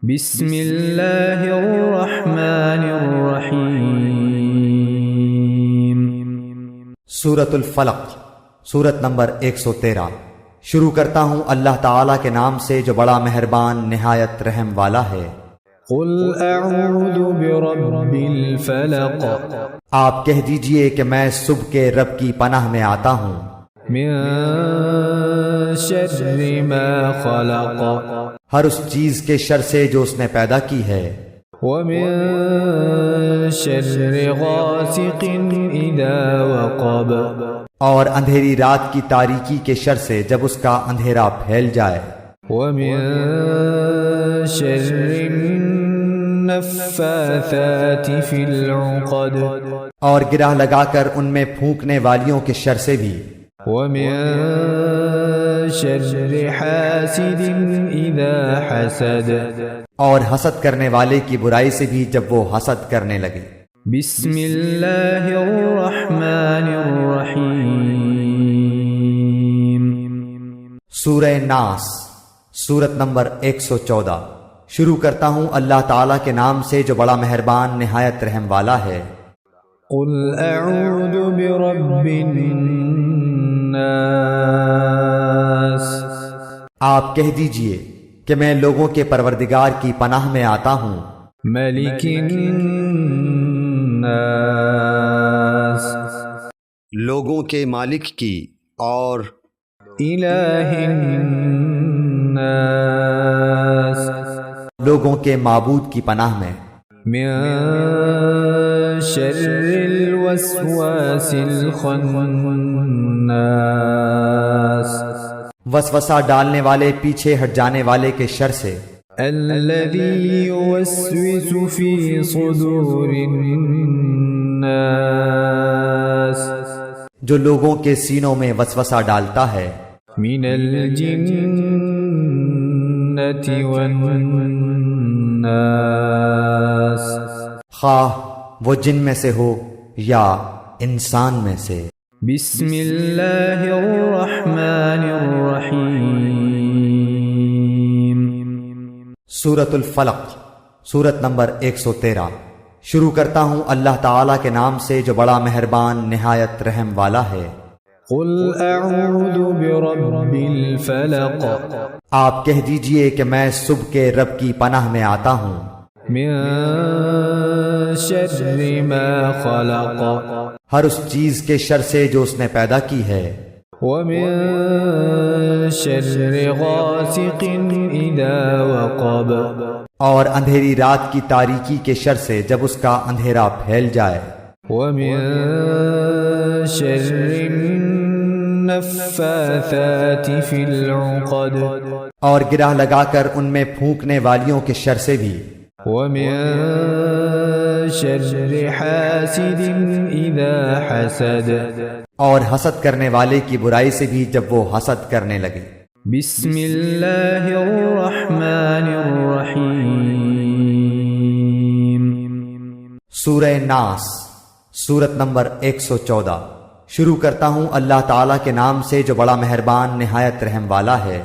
بسم اللہ الرحمن الرحیم۔ سورۃ الفلق، سورت نمبر 113۔ شروع کرتا ہوں اللہ تعالیٰ کے نام سے جو بڑا مہربان نہایت رحم والا ہے۔ قل اعوذ برب الفلق، آپ کہہ دیجئے کہ میں صبح کے رب کی پناہ میں آتا ہوں، من شر ما خلق، ہر اس چیز کے شر سے جو اس نے پیدا کی ہے، ومن شر غاسق اذا وقب، اور اندھیری رات کی تاریکی کے شر سے جب اس کا اندھیرا پھیل جائے، ومن شر النفاثات فی العقد، اور گرہ لگا کر ان میں پھونکنے والیوں کے شر سے بھی، ومن شر حاسد اذا حسد، اور حسد کرنے والے کی برائی سے بھی جب وہ حسد کرنے لگے۔ بسم اللہ الرحمن الرحیم۔ سورہ ناس، سورت نمبر 114۔ شروع کرتا ہوں اللہ تعالیٰ کے نام سے جو بڑا مہربان نہایت رحم والا ہے۔ قل اعوذ برب الناس، آپ کہہ دیجئے کہ میں لوگوں کے پروردگار کی پناہ میں آتا ہوں، ملک الناس، لوگوں کے مالک کی، اور الہ الناس، لوگوں کے معبود کی پناہ میں، من شر الوسواس الخناس، وسوسہ ڈالنے والے پیچھے ہٹ جانے والے کے شر سے، الذی یوسوس فی صدور الناس، جو لوگوں کے سینوں میں وسوسہ ڈالتا ہے، من الجنۃ والناس، خواہ وہ جن میں سے ہو یا انسان میں سے۔ بسم اللہ الرحمن الرحیم۔ سورۃ الفلق، سورت نمبر 113۔ شروع کرتا ہوں اللہ تعالیٰ کے نام سے جو بڑا مہربان نہایت رحم والا ہے۔ قل اعوذ برب الفلق، آپ کہہ دیجئے کہ میں صبح کے رب کی پناہ میں آتا ہوں، من شر ما خلق، ہر اس چیز کے شر سے جو اس نے پیدا کی ہے، ومن شر غاسق اذا وقب، اور اندھیری رات کی تاریکی کے شر سے جب اس کا اندھیرا پھیل جائے، ومن شر النفاثات فی العقد، اور گرہ لگا کر ان میں پھونکنے والیوں کے شر سے بھی، ومن شر حاسد اذا حسد، اور حسد کرنے والے کی برائی سے بھی جب وہ حسد کرنے لگے۔ بسم اللہ الرحمن الرحیم۔ سورہ ناس، سورت نمبر 114۔ شروع کرتا ہوں اللہ تعالیٰ کے نام سے جو بڑا مہربان نہایت رحم والا ہے۔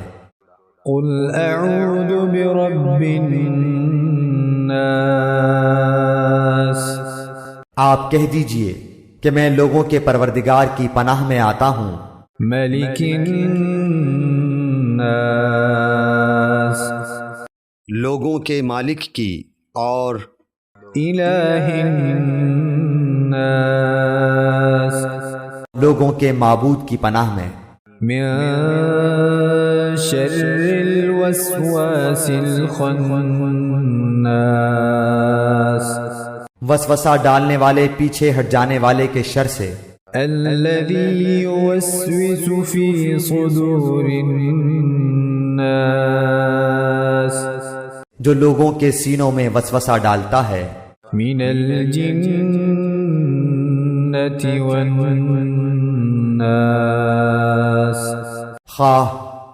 قل اعوذ برب الناس، آپ کہہ دیجئے کہ میں لوگوں کے پروردگار کی پناہ میں آتا ہوں، ملک الناس، لوگوں کے مالک کی، اور الہ الناس، لوگوں کے معبود کی پناہ میں، من شر الوسواس الخناس، وسوسہ ڈالنے والے پیچھے ہٹ جانے والے کے شر سے، الذی یوسوس فی صدور الناس، جو لوگوں کے سینوں میں وسوسہ ڈالتا ہے، من الجنۃ والناس، خواہ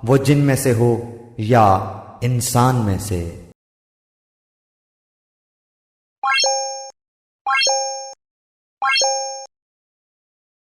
وہ جن میں سے ہو یا انسان میں سے۔